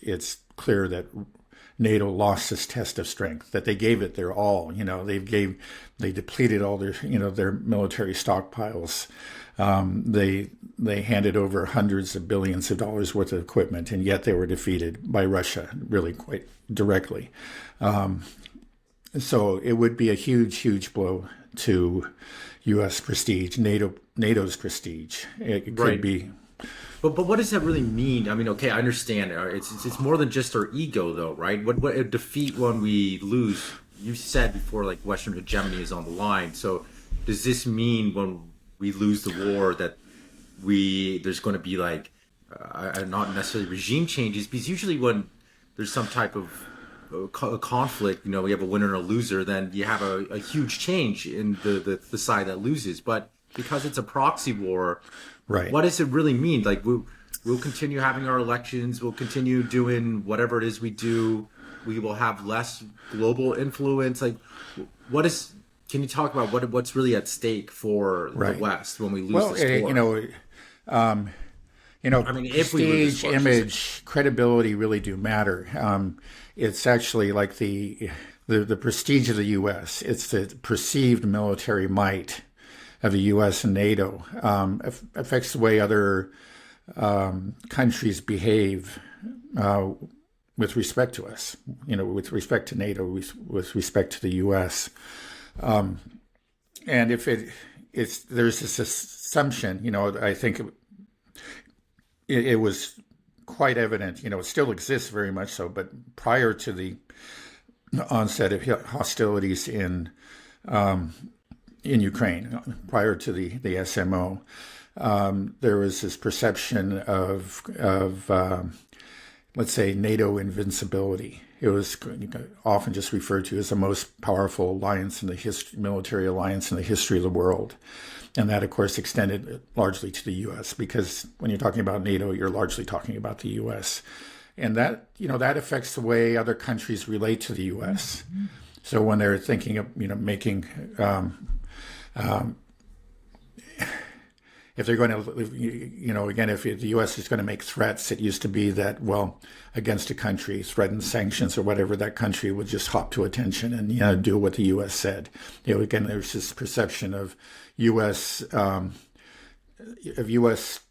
it's clear that NATO lost its test of strength, that they gave it their all. They depleted all their military stockpiles. They handed over hundreds of billions of dollars worth of equipment, and yet they were defeated by Russia really quite directly. So it would be a huge, huge blow to U.S. prestige, NATO's prestige. It could be. But what does that really mean? I mean, okay, I understand. It's more than just our ego, though, right? What a defeat when we lose. You said before, like, Western hegemony is on the line. So does this mean when we lose the war that there's going to be like not necessarily regime changes? Because usually when there's some type of conflict, we have a winner and a loser, then you have a huge change in the side that loses. But because it's a proxy war, right? What does it really mean? Like we'll continue having our elections, we'll continue doing whatever it is we do, we will have less global influence. Like, can you talk about what's really at stake for the West when we lose this war? I mean, prestige, image, credibility really do matter. It's actually like the prestige of the U.S. It's the perceived military might of the U.S. and NATO affects the way other countries behave with respect to us. With respect to NATO, with respect to the U.S. And if there's this assumption, I think it was quite evident, it still exists very much so, but prior to the onset of hostilities in Ukraine, prior to the SMO, there was this perception of let's say, NATO invincibility. It was often just referred to as the most powerful alliance in the military alliance in the history of the world. And that, of course, extended largely to the U.S. because when you're talking about NATO, you're largely talking about the U.S. And that, that affects the way other countries relate to the U.S. Mm-hmm. So when they're thinking of, making, if they're going to, again, if the U.S. is going to make threats, it used to be that, against a country, threaten sanctions or whatever, that country would just hop to attention and, do what the U.S. said. Again, there's this perception of U.S.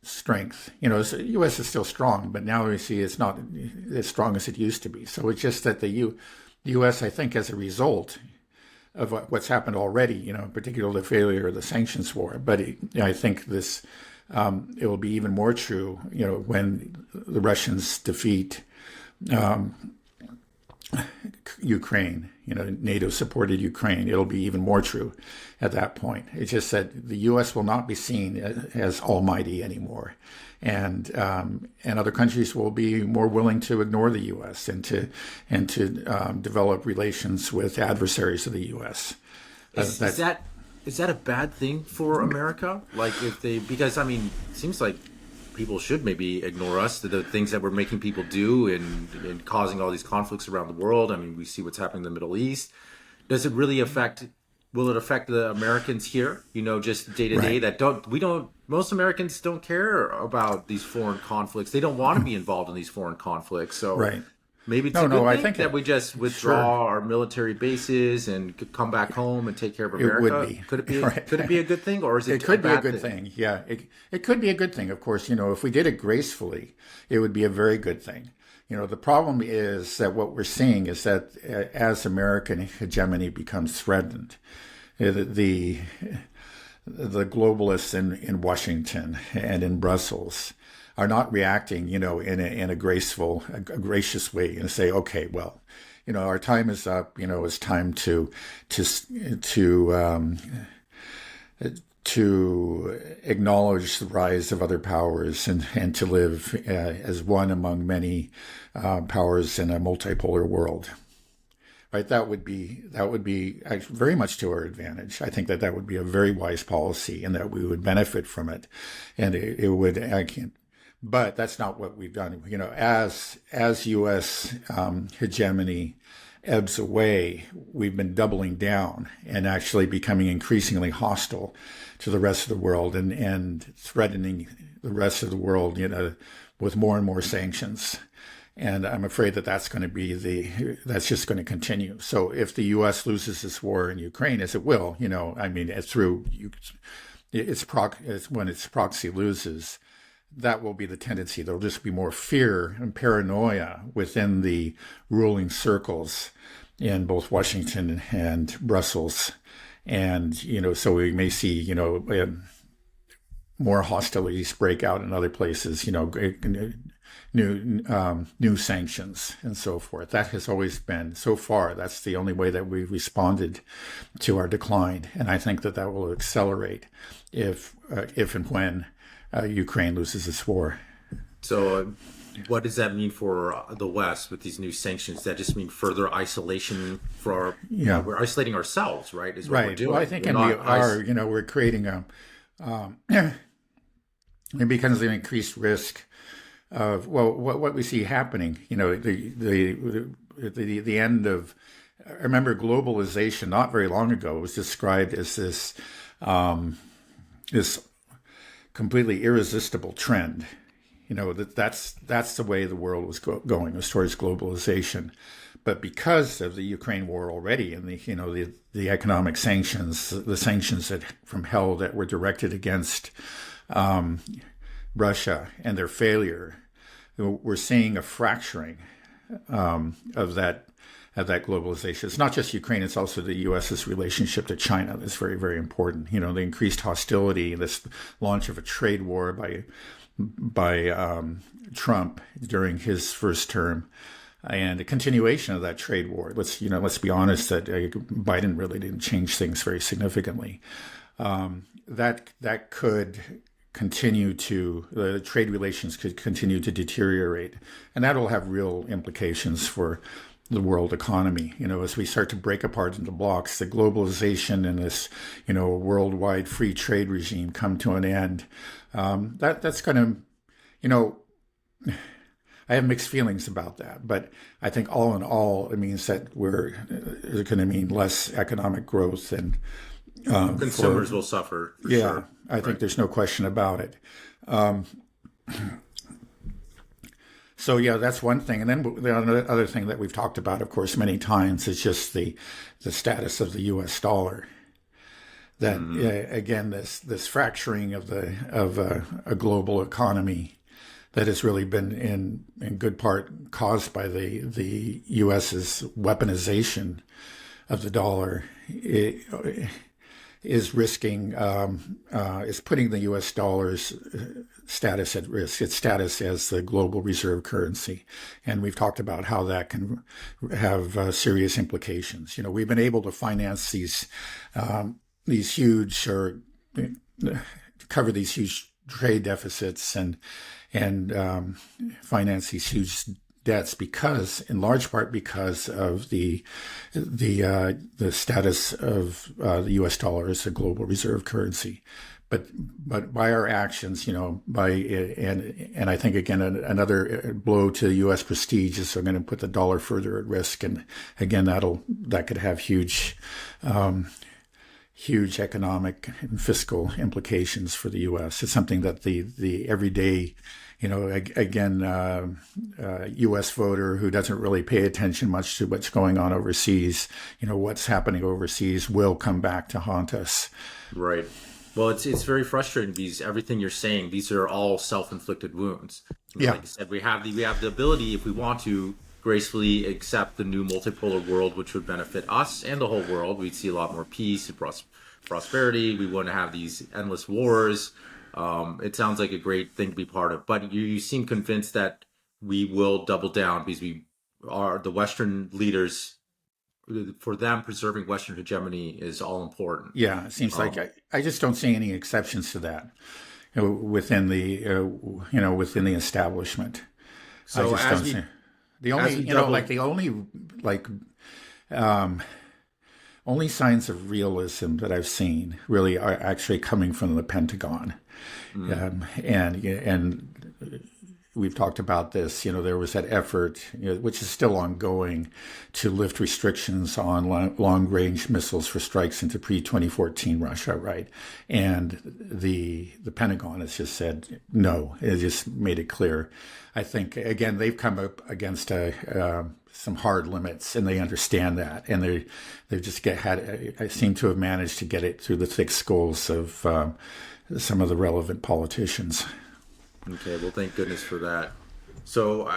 Strength. The U.S. is still strong, but now we see it's not as strong as it used to be. So it's just that the U.S., I think, as a result of what's happened already, in particular the failure of the sanctions war. But I think this it will be even more true, when the Russians defeat Ukraine. NATO supported Ukraine. It'll be even more true at that point. It's just that the U.S. will not be seen as almighty anymore, and other countries will be more willing to ignore the U.S. and to develop relations with adversaries of the U.S. Is that a bad thing for America? Like because it seems like people should maybe ignore us, the things that we're making people do and causing all these conflicts around the world. We see what's happening in the Middle East. Does it really will it affect the Americans here, just day to day most Americans don't care about these foreign conflicts. They don't want to be involved in these foreign conflicts. So maybe it's a good thing that we just withdraw our military bases and come back home and take care of America. It would be. Could it be a good thing, or is it? It could be a good thing. Yeah, it could be a good thing. Of course, if we did it gracefully, it would be a very good thing. The problem is that what we're seeing is that as American hegemony becomes threatened, the globalists in Washington and in Brussels are not reacting, in a gracious way and say, okay, well, our time is up. It's time to acknowledge the rise of other powers and to live as one among many powers in a multipolar world. Right, that would be actually very much to our advantage. I think that would be a very wise policy, and that we would benefit from it, and it would. But that's not what we've done. As U.S. Hegemony ebbs away, we've been doubling down and actually becoming increasingly hostile to the rest of the world and threatening the rest of the world, with more and more sanctions. And I'm afraid that that's just going to continue. So if the U.S. loses this war in Ukraine, as it will, I mean, when its proxy loses, that will be the tendency. There'll just be more fear and paranoia within the ruling circles in both Washington and Brussels. And, so we may see, more hostilities break out in other places, new sanctions and so forth. That has always been, so far, that's the only way that we've responded to our decline. And I think that will accelerate if and when Ukraine loses this war. So what does that mean for the West with these new sanctions? Does that just mean further isolation we're isolating ourselves, right? Is what we're doing. Well, I think we're creating it becomes an increased risk of what we see happening. The end of. I remember globalization not very long ago was described as this completely irresistible trend. That's the way the world was going, was towards globalization. But because of the Ukraine war already, and the economic sanctions, the sanctions from hell that were directed against Russia and their failure, we're seeing a fracturing of that globalization. It's not just Ukraine; it's also the U.S.'s relationship to China that's very, very important. The increased hostility, this launch of a trade war by Trump during his first term, and a continuation of that trade war. Let's be honest that Biden really didn't change things very significantly. That could continue the trade relations could continue to deteriorate, and that will have real implications for the world economy. As we start to break apart into blocks, the globalization and this, worldwide free trade regime come to an end. That's going to, I have mixed feelings about that, but I think all in all, it means that it's going to mean less economic growth, and consumers will suffer. Sure. I think there's no question about it. So that's one thing. And then the other thing that we've talked about, of course, many times is just the status of the U.S. dollar. That again, this fracturing of a global economy that has really been in good part caused by the U.S.'s weaponization of the dollar. Is risking, is putting the U.S. dollar's status at risk, its status as the global reserve currency. And we've talked about how that can have serious implications. We've been able to finance these huge, or cover these huge trade deficits and finance these huge debts in large part because of the status of the U.S. dollar as a global reserve currency, but by our actions, and I think again another blow to U.S. prestige is they're going to put the dollar further at risk, and again that could have huge economic and fiscal implications for the U.S. It's something that the everyday U.S. voter who doesn't really pay attention much to what's going on overseas, what's happening overseas will come back to haunt us. Right. Well, it's very frustrating because everything you're saying, these are all self-inflicted wounds. Like I said, we have the ability, if we want to, gracefully accept the new multipolar world, which would benefit us and the whole world. We'd see a lot more peace and prosperity. We wouldn't have these endless wars. It sounds like a great thing to be part of, but you seem convinced that we will double down because we are the Western leaders. For them, preserving Western hegemony is all important. Yeah, it seems like I just don't see any exceptions to that within the within the establishment. So I just don't see only signs of realism that I've seen really are actually coming from the Pentagon, and we've talked about this. There was that effort, which is still ongoing, to lift restrictions on long-range missiles for strikes into pre-2014 Russia, right? And the Pentagon has just said no. It just made it clear. I think again they've come up against some hard limits, and they understand that, and they just seem to have managed to get it through the thick skulls of some of the relevant politicians. Okay, well, thank goodness for that. So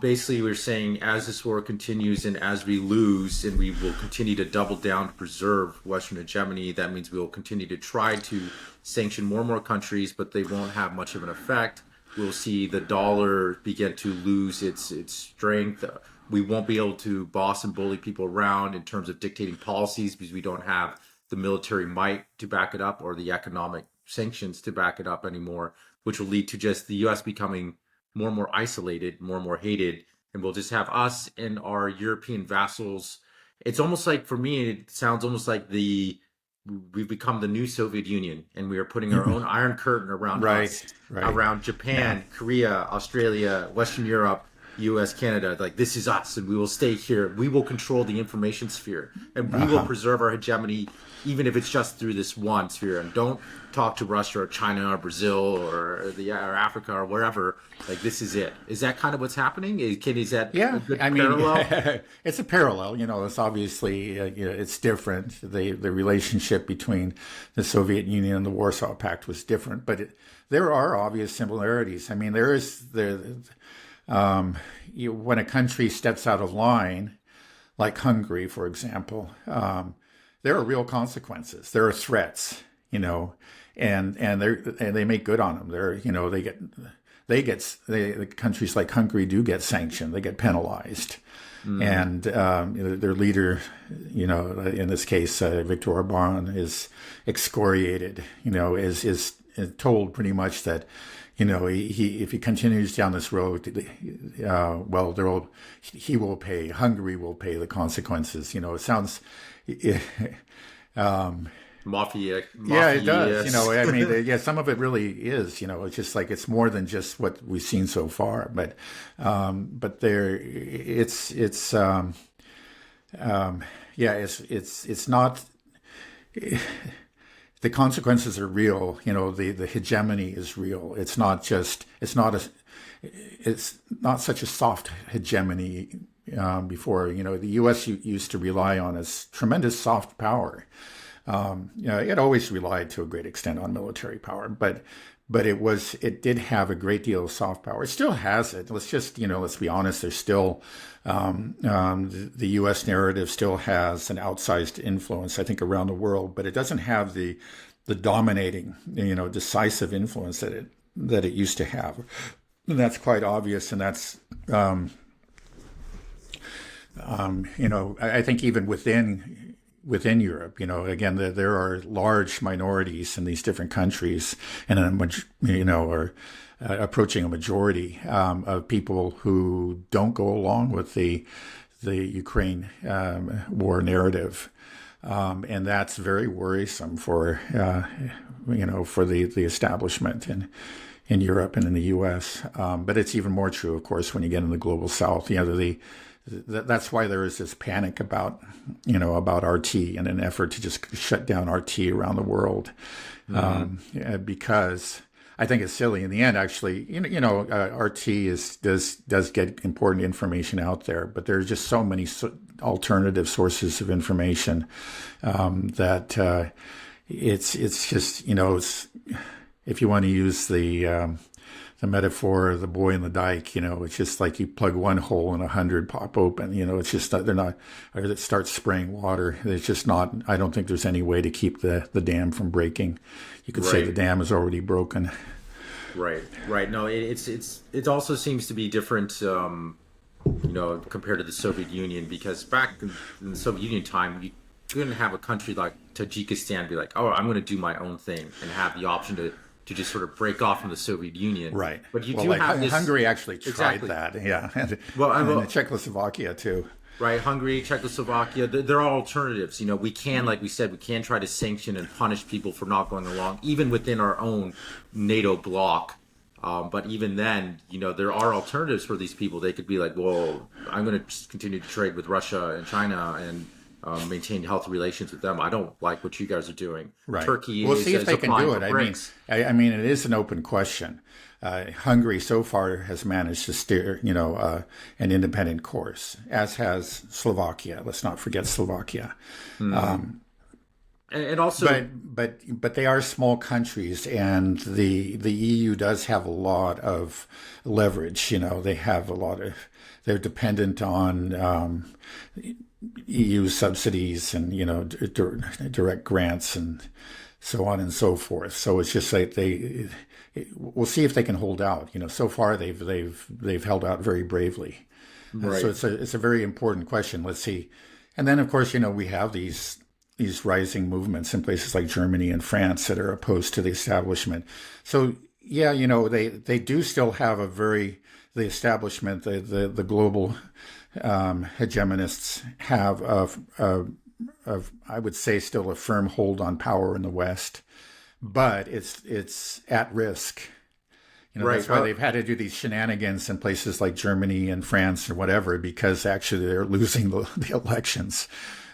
basically, we're saying as this war continues and as we lose, and we will continue to double down to preserve Western hegemony, that means we will continue to try to sanction more and more countries, but they won't have much of an effect. We'll see the dollar begin to lose its strength. We won't be able to boss and bully people around in terms of dictating policies because we don't have the military might to back it up or the economic sanctions to back it up anymore, which will lead to just the U.S. becoming more and more isolated, more and more hated, and we'll just have us and our European vassals. It's almost like, for me, it sounds almost like we've become the new Soviet Union, and we are putting our own iron curtain around us, around Japan, Korea, Australia, Western Europe, U.S., Canada. Like, this is us, and we will stay here. We will control the information sphere, and we will preserve our hegemony, even if it's just through this one sphere. And don't talk to Russia or China or Brazil or Africa or wherever. Like, this is it. Is that kind of what's happening? Is that a good parallel? It's a parallel. It's obviously it's different. The relationship between the Soviet Union and the Warsaw Pact was different, but there are obvious similarities. I mean, when a country steps out of line, like Hungary, for example, there are real consequences. There are threats, and they make good on them. Countries like Hungary do get sanctioned. They get penalized, and their leader, in this case, Viktor Orban, is excoriated. Is told pretty much that, if he continues down this road, he will pay. Hungary will pay the consequences. It sounds. Mafia. Yeah, it does. I mean, some of it really is. It's just like, it's more than just what we've seen so far. But it's not. The consequences are real. The hegemony is real. It's not such a soft hegemony. Before, the U.S. used to rely on its tremendous soft power. It always relied to a great extent on military power, but it did have a great deal of soft power. It still has it. Let's be honest. There's still the U.S. narrative still has an outsized influence, I think, around the world, but it doesn't have the dominating, decisive influence that it used to have, and that's quite obvious. And that's I think even within Europe, again, there are large minorities in these different countries, and are approaching a majority of people who don't go along with the Ukraine war narrative, and that's very worrisome for the establishment in Europe and in the U.S. But it's even more true, of course, when you get in the global South. That's why there is this panic about RT and an effort to just shut down RT around the world, because I think it's silly in the end. Actually, RT does get important information out there, but there's just so many alternative sources of information that it's just if you want to use the metaphor of the boy in the dike, it's just like you plug one hole and 100 pop open. It's just they're not, or it starts spraying water. It's just not. I don't think there's any way to keep the dam from breaking. You could say the dam is already broken. Right. No, it also seems to be different, compared to the Soviet Union, because back in the Soviet Union time, you couldn't have a country like Tajikistan be like, oh, I'm going to do my own thing, and have the option to just sort of break off from the Soviet Union. Right. But you do have this... Hungary actually tried that, yeah. And Czechoslovakia, too. Right, Hungary, Czechoslovakia, they're all alternatives. We can, like we said, we can try to sanction and punish people for not going along, even within our own NATO bloc. But even then, there are alternatives for these people. They could be like, well, I'm going to continue to trade with Russia and China and maintain healthy relations with them. I don't like what you guys are doing. Right. Turkey We'll is, see if is they can applying do it. for I mean, BRICS. it is an open question. Hungary so far has managed to steer, an independent course, as has Slovakia. Let's not forget Slovakia. And also, But they are small countries, and the EU does have a lot of leverage. They have a lot of. They're dependent on EU subsidies and direct grants and so on and so forth. So it's just like we'll see if they can hold out. So far they've held out very bravely. right. So it's a very important question. Let's see, and then of course we have these rising movements in places like Germany and France that are opposed to the establishment. So yeah, they do still have the establishment, the global hegemonists have I would say still a firm hold on power in the West, but it's at risk. Right. That's why they've had to do these shenanigans in places like Germany and France or whatever, because actually they're losing the elections.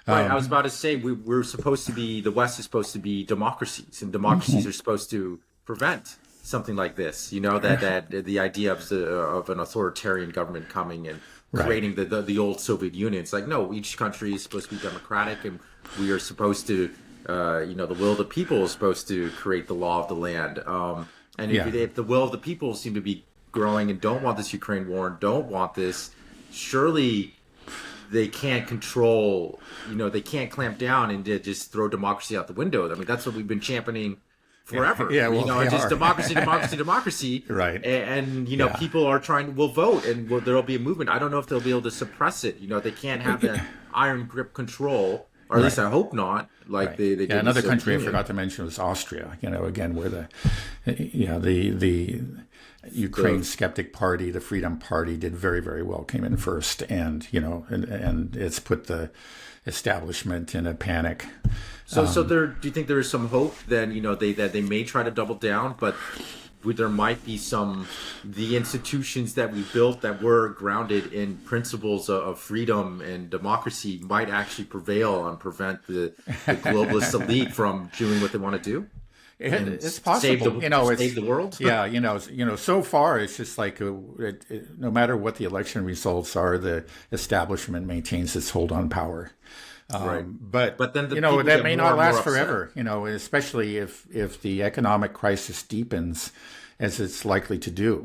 Right, I was about to say we're supposed to be, the West is supposed to be democracies, and democracies are supposed to prevent something like this. That the idea of an authoritarian government coming and creating the old Soviet Union. It's like, no, each country is supposed to be democratic, and we are supposed to, the will of the people is supposed to create the law of the land. And if the will of the people seem to be growing and don't want this Ukraine war and don't want this, surely they can't control, they can't clamp down and just throw democracy out the window. I mean, that's what we've been championing forever. Yeah, well, just democracy. Right. And people are will vote, and there'll be a movement. I don't know if they'll be able to suppress it. They can't have that iron grip control, or at least I hope not. Like they did. Another country I forgot to mention was Austria. Again, where the Ukraine Skeptic Party, the Freedom Party, did very, very well, came in first, and and it's put the establishment in a panic. So do you think there is some hope then, that they may try to double down, but there might be the institutions that we built that were grounded in principles of freedom and democracy might actually prevail and prevent the globalist elite from doing what they want to do? It's possible. Save the world. Yeah, so far it's just like no matter what the election results are, the establishment maintains its hold on power. Right. But then that may not last forever. Especially if the economic crisis deepens, as it's likely to do.